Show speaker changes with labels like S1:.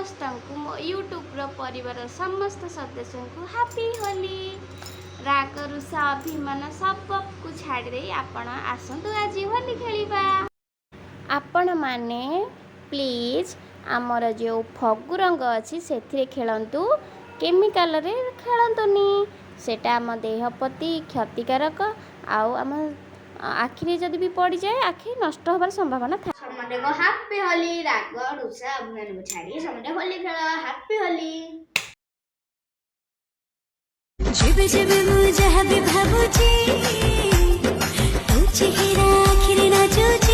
S1: समस्त को मो यूट्यूब परिवार समस्त सदस्य को हैप्पी होली। राग रुषा अभिमान सबको छाड़ी दे आपण आसतु आज होली खेलिबा। आपण माने प्लीज आमर जो फगु रंग अच्छी से खेलतु केमिकाल रे खेलतुनी सेटा आम देह प्रति क्षतिकारक आम आखिरी जदि भी पड़ जाए आखि नष्ट होबार संभावना था। समटे को हैप्पी होली। राग रुषा अभिमान को छाड़ी समटे होली खेल हैप्पी होली।
S2: जेबे जेबे मु जहाँ भी भाबुची तू चेहरा आखिर नाचुची।